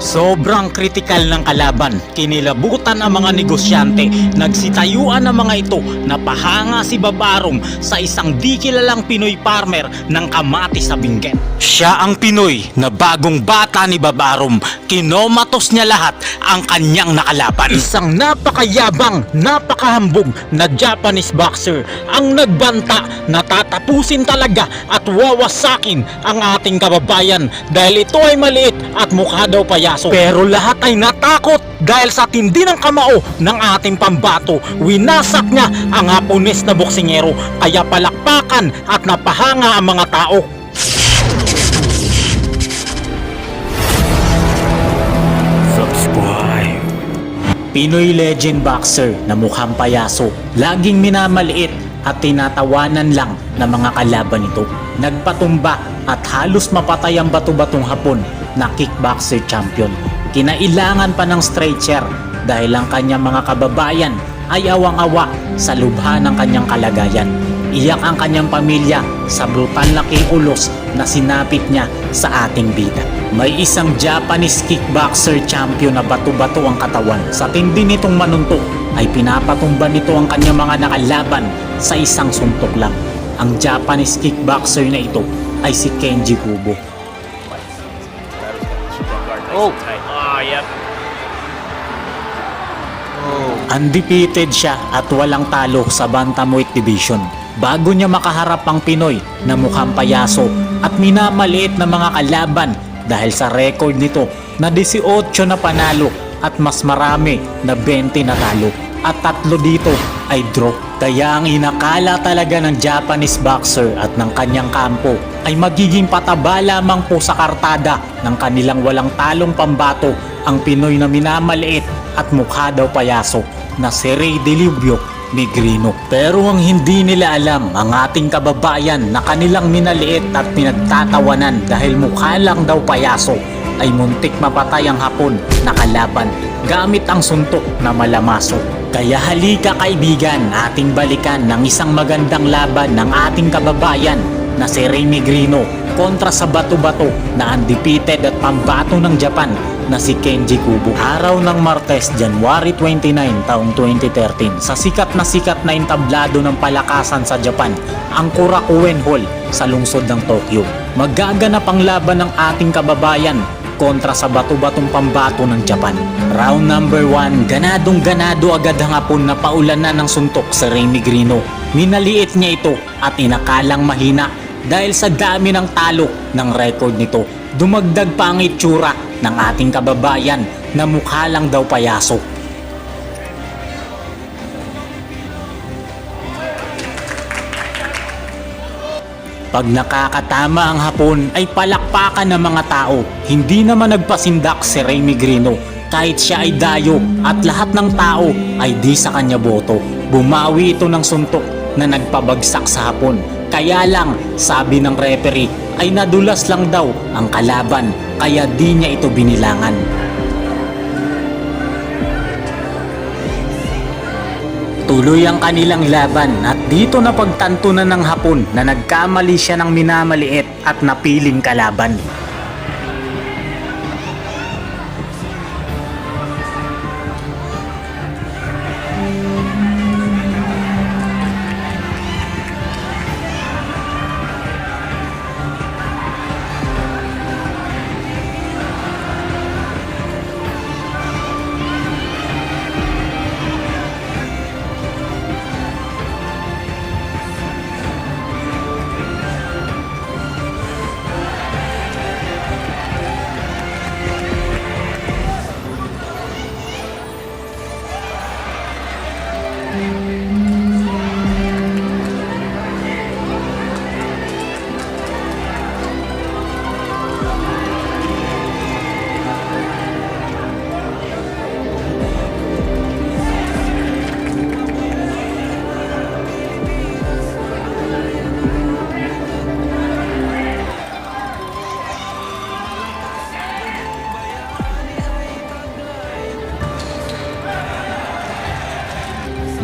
Sobrang kritikal ng kalaban, kinilabutan ang mga negosyante, nagsitayuan ang mga ito na pahanga si Babarom sa isang di kilalang Pinoy farmer ng kamatis sa Benguet. Siya ang Pinoy na bagong bata ni Babarom, kinomatos niya lahat ang kanyang nakalaban. Isang napakayabang, napakahambog na Japanese boxer ang nagbanta na tatapusin talaga at wawasakin ang ating kababayan dahil ito ay maliit at mukha daw payaso. Pero lahat ay natakot dahil sa tindi ng kamao ng ating pambato. Winasak niya ang Hapones na boksingero, kaya palakpakan at napahanga ang mga tao. Subscribe. Pinoy legend boxer na mukhang payaso, laging minamaliit at tinatawanan lang ng mga kalaban nito. Nagpatumba at halos mapatay ang bato-batong Hapon na kickboxer champion. Kinailangan pa ng stretcher dahil ang kanyang mga kababayan ay awang-awa sa lubha ng kanyang kalagayan. Iyak ang kanyang pamilya sa brutal na kiulos na sinapit niya sa ating bida. May isang Japanese kickboxer champion na bato-bato ang katawan. Sa tindi nitong manuntok ay pinapatumba nito ang kanyang mga nakalaban sa isang suntok lang. Ang Japanese kickboxer na ito ay si Kenji Kubo. Yep. Undefeated siya at walang talo sa bantamweight division. Bago niya makaharap ang Pinoy na mukhang payaso at minamaliit na mga kalaban dahil sa record nito na 18 na panalo at mas marami na 20 na talo at 3 dito ay draw. Kaya ang inakala talaga ng Japanese boxer at ng kanyang kampo ay magiging pataba lamang po sa kartada ng kanilang walang talong pambato ang Pinoy na minamaliit at mukha daw payaso na si Rey Delibio Negrino. Pero ang hindi nila alam, ang ating kababayan na kanilang minaliit at pinagtatawanan dahil mukha lang daw payaso ay muntik mapatay ang Hapon na kalaban gamit ang suntok na malamaso. Kaya halika kaibigan, ating balikan ng isang magandang laban ng ating kababayan na si Rey Negrino kontra sa bato-bato na undefeated at pambato ng Japan na si Kenji Kubo. Araw ng Martes, January 29, taong 2013, sa sikat na entablado ng palakasan sa Japan, ang Korakuen Hall sa lungsod ng Tokyo. Magaganap ang laban ng ating kababayan kontra sa bato-batong pambato ng Japan. Round number 1, ganadong-ganado agad ang Hapon na paulanan ng suntok sa Rey Negrino. Minaliit niya ito at inakalang mahina dahil sa dami ng talo ng record nito. Dumagdag pa ang itsura ng ating kababayan na mukha lang daw payaso. Pag nakakatama ang Hapon ay palakpakan ng mga tao. Hindi naman nagpasindak si Rey Negrino kahit siya ay dayo at lahat ng tao ay di sa kanya boto. Bumawi ito ng suntok na nagpabagsak sa Hapon. Kaya lang, sabi ng referee, ay nadulas lang daw ang kalaban kaya di niya ito binilangan. Tuloy ang kanilang laban at dito na pagtanto na ng Hapon na nagkamali siya ng minamaliit at napiling kalaban.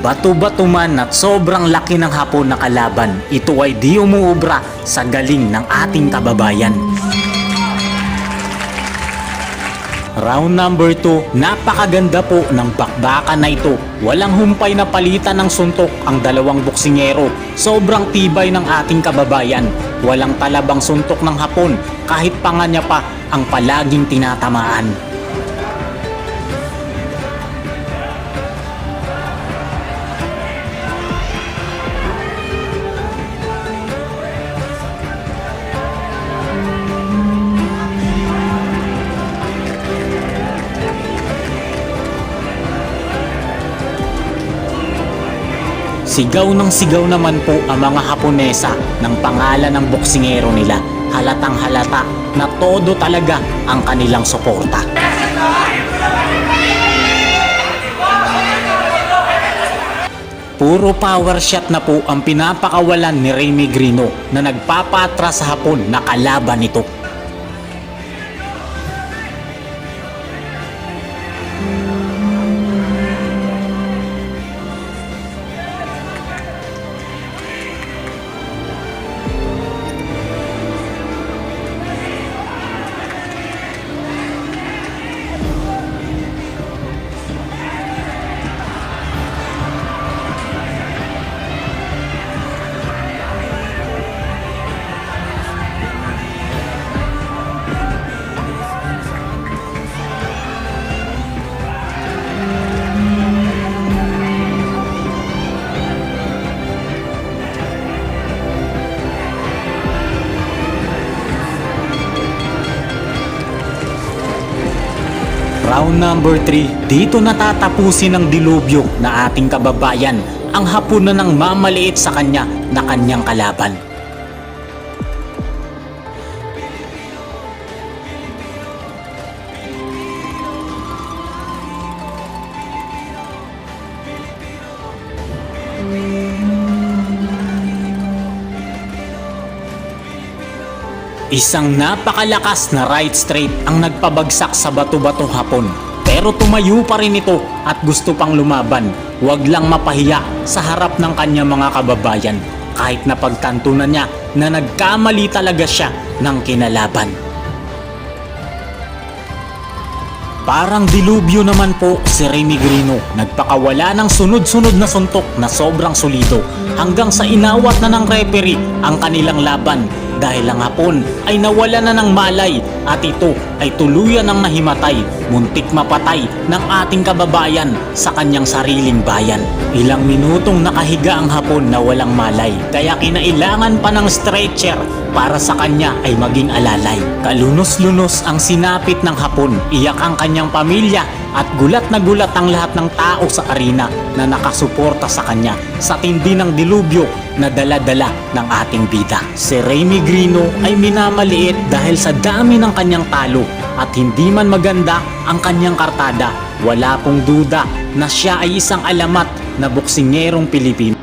Bato-bato man at sobrang laki ng Hapon na kalaban, ito ay di umuubra sa galing ng ating kababayan. Round number 2, napakaganda po ng bakbakan na ito. Walang humpay na palitan ng suntok ang dalawang boksingero. Sobrang tibay ng ating kababayan. Walang talabang suntok ng Hapon kahit panga niya pa ang palaging tinatamaan. Sigaw ng sigaw naman po ang mga Haponesa ng pangalan ng boksingero nila. Halatang halata na todo talaga ang kanilang suporta. Puro power shot na po ang pinapakawalan ni Remy Grino na nagpapatras sa Hapon na kalaban nito. Round number 3, dito natatapusin ng dilubyo na ating kababayan. Ang Hapon na nang mamaliit sa kanya na kanyang kalaban. Isang napakalakas na right straight ang nagpabagsak sa bato-batong Hapon. Pero tumayo pa rin ito at gusto pang lumaban. Huwag lang mapahiya sa harap ng kanyang mga kababayan. Kahit napagtanto na niya na nagkamali talaga siya ng kinalaban. Parang dilubyo naman po si Remy Grino. Nagpakawala ng sunod-sunod na suntok na sobrang solido hanggang sa inawat na ng referee ang kanilang laban dahil ang Hapon ay nawala na ng malay at ito ay tuluyan ng nahimatay, muntik mapatay ng ating kababayan sa kanyang sariling bayan. Ilang minutong nakahiga ang Hapon na walang malay kaya kinailangan pa ng stretcher para sa kanya ay maging alalay. Kalunos-lunos ang sinapit ng Hapon, iyak ang kanyang pamilya at gulat na gulat ang lahat ng tao sa arena na nakasuporta sa kanya sa tindi ng dilubyo na dala-dala ng ating bida. Si Remy Grino ay minamaliit dahil sa dami ng kanyang talo at hindi man maganda ang kanyang kartada. Wala pong duda na siya ay isang alamat na boksingerong Pilipino.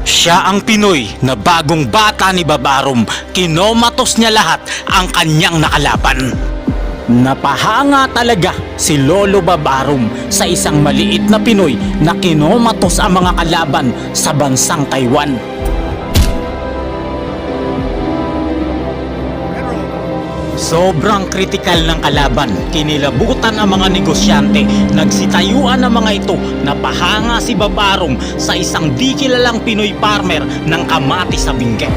Siya ang Pinoy na bagong bata ni Babarom. Kinomatos niya lahat ang kanyang nakalaban. Napahanga talaga si Lolo Babarom sa isang maliit na Pinoy na kinomatos ang mga kalaban sa bansang Taiwan. Sobrang kritikal ng kalaban, kinilabutan ang mga negosyante, nagsitayuan ang mga ito, napahanga si Babarom sa isang di kilalang Pinoy farmer ng kamatis sa Benguet.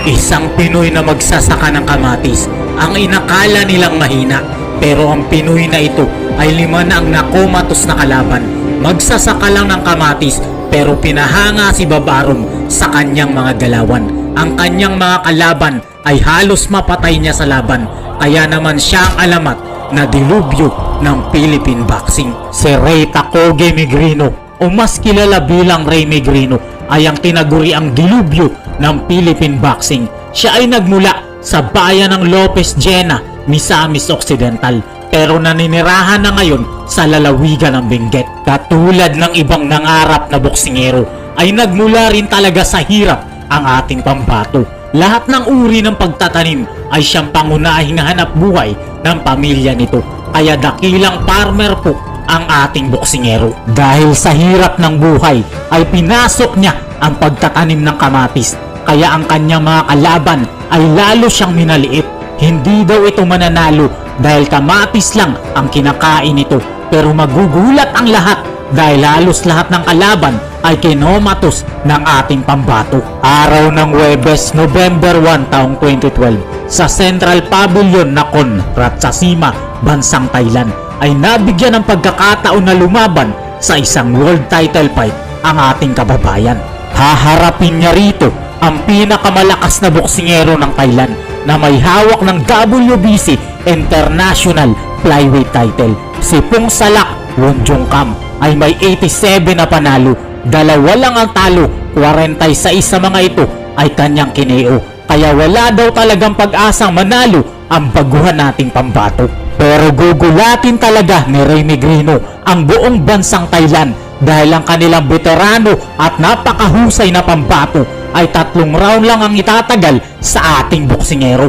Isang Pinoy na magsasaka ng kamatis ang inakala nilang mahina, pero ang Pinoy na ito ay 5 na ang nakomatos na kalaban. Magsasaka lang ng kamatis pero pinahanga si Babarom sa kanyang mga galawan. Ang kanyang mga kalaban ay halos mapatay niya sa laban, kaya naman siya ang alamat na dilubyo ng Philippine boxing. Si Ray Tacoge Megrino o mas kilala bilang Remy Grino ay ang tinaguri ang dilubyo ng Philippine Boxing. Siya ay nagmula sa bayan ng Lopez Jena, Misamis Occidental, pero naninirahan na ngayon sa lalawigan ng Benguet. Katulad ng ibang nangarap na boksingero, ay nagmula rin talaga sa hirap ang ating pambato. Lahat ng uri ng pagtatanim ay siyang pangunahing hanap buhay ng pamilya nito. Kaya dakilang farmer po ang ating boksingero. Dahil sa hirap ng buhay ay pinasok niya ang pagtatanim ng kamatis. Kaya ang kanyang mga kalaban ay lalo siyang minaliit. Hindi daw ito mananalo dahil kamatis lang ang kinakain nito. Pero magugulat ang lahat dahil halos lahat ng kalaban ay kinomatos ng ating pambato. Araw ng Huwebes, November 1 taong 2012, sa Central Pavilion Nakhon Ratchasima, bansang Thailand, ay nabigyan ng pagkakataon na lumaban sa isang world title fight ang ating kababayan. Haharapin niya rito ang pinakamalakas na boksingero ng Thailand na may hawak ng WBC International Flyweight title. Si Phongsalak Wonjongkam ay may 87 na panalo, 2 lang ang talo, 46 sa mga ito ay kanyang kineo. Kaya wala daw talagang pag-asang manalo ang baguhan nating pambato. Pero gugulatin talaga ni Remy Grino ang buong bansang Thailand dahil ang kanilang veterano at napakahusay na pambato ay 3 round lang ang itatagal sa ating boksingero.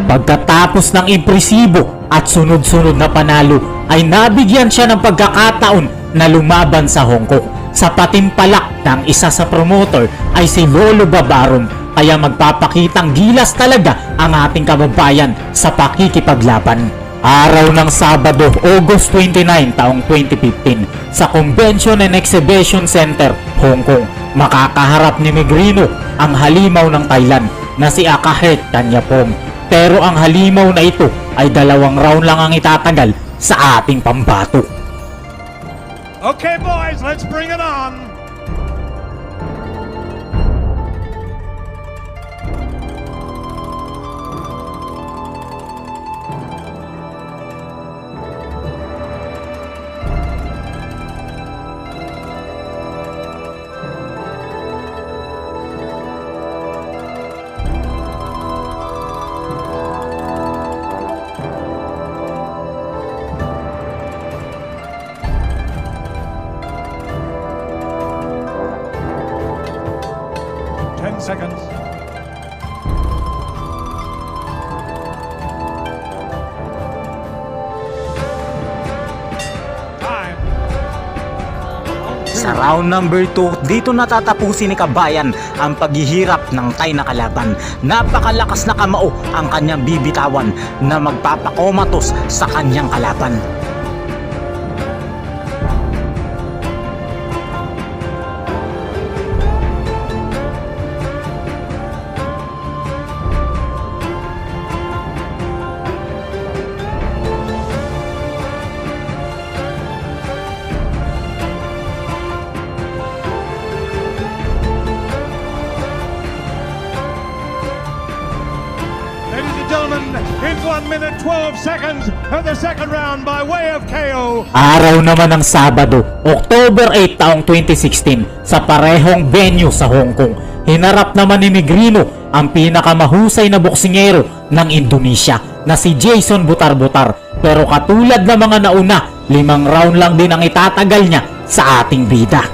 Pagkatapos ng impresibo at sunod-sunod na panalo ay nabigyan siya ng pagkakataon na lumaban sa Hong Kong. Sa patimpalak ng isa sa promoter ay si Lolo Babaron, kaya magpapakitang gilas talaga ang ating kababayan sa pakikipaglaban. Araw ng Sabado, August 29 taong 2015, sa Convention and Exhibition Center, Hong Kong, makakaharap ni Megrino ang halimaw ng Thailand na si Akahert Tanyapong. Pero ang halimaw na ito ay 2 round lang ang itatagal sa ating pambato. Okay, boys, let's bring it on. Seconds. Time. Sa round number 2, dito natatapusin ni Kabayan ang paghihirap ng Thai na kalaban. Napakalakas na kamao ang kanyang bibitawan na magpapakomatos sa kanyang kalaban. In 1 minute 12 seconds of the second round by way of KO. Araw naman ng Sabado, October 8 taong 2016, sa parehong venue sa Hong Kong, hinarap naman ni Megrino ang pinakamahusay na boksingero ng Indonesia na si Jason Butar-Butar. Pero katulad ng mga nauna, 5 round lang din ang itatagal niya sa ating bida.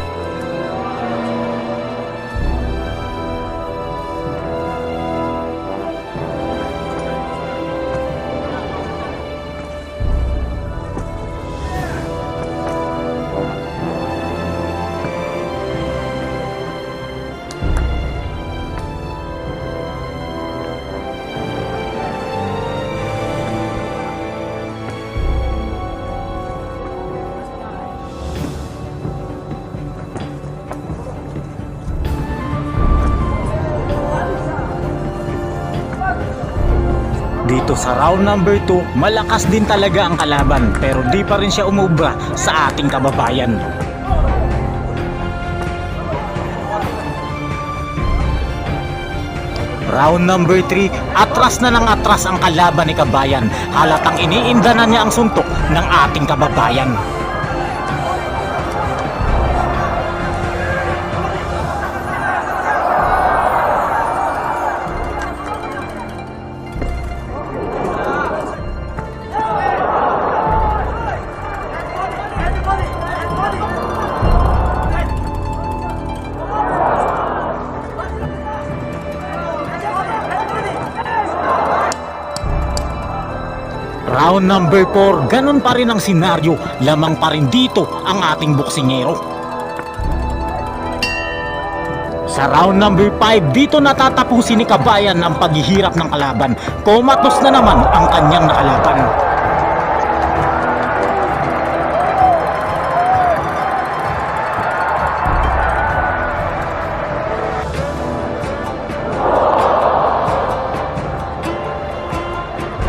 Dito sa round number 2, malakas din talaga ang kalaban pero di pa rin siya umubra sa ating kababayan. Round number 3, atras na ng atras ang kalaban ni Kabayan. Halatang iniinda na niya ang suntok ng ating kababayan. Round number 4, ganun pa rin ang senaryo, lamang pa rin dito ang ating boksingero. Sa round number 5, dito natatapusin ni Kabayan ang paghihirap ng kalaban. Komatos na naman ang kanyang nakalaban.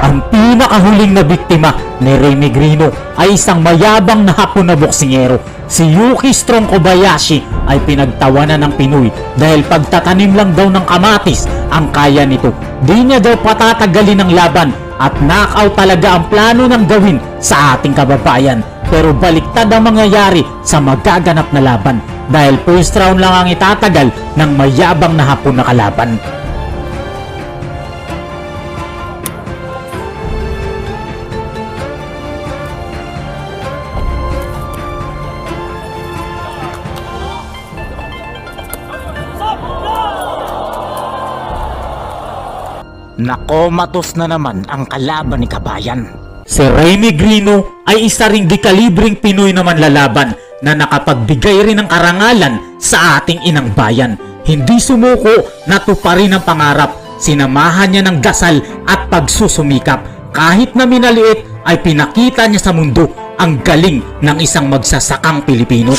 Ang pinakahuling na biktima ni Remy Grino ay isang mayabang na Hapon na boksingero. Si Yuki Strong Kobayashi ay pinagtawanan ng Pinoy dahil pagtatanim lang daw ng kamatis ang kaya nito. Di niya daw patatagalin ang laban at knockout talaga ang plano ng gawin sa ating kababayan. Pero baliktad ang mangyayari sa magaganap na laban dahil first round lang ang itatagal ng mayabang na Hapon na kalaban. Nakomatos na naman ang kalaban ni Kabayan. Si Remy Grino ay isa ring dekalibreng Pinoy naman lalaban na nakapagbigay rin ng karangalan sa ating inang bayan. Hindi sumuko, natuparin ang pangarap, sinamahan niya ng dasal at pagsusumikap. Kahit na minaliit ay pinakita niya sa mundo ang galing ng isang magsasakang Pilipino.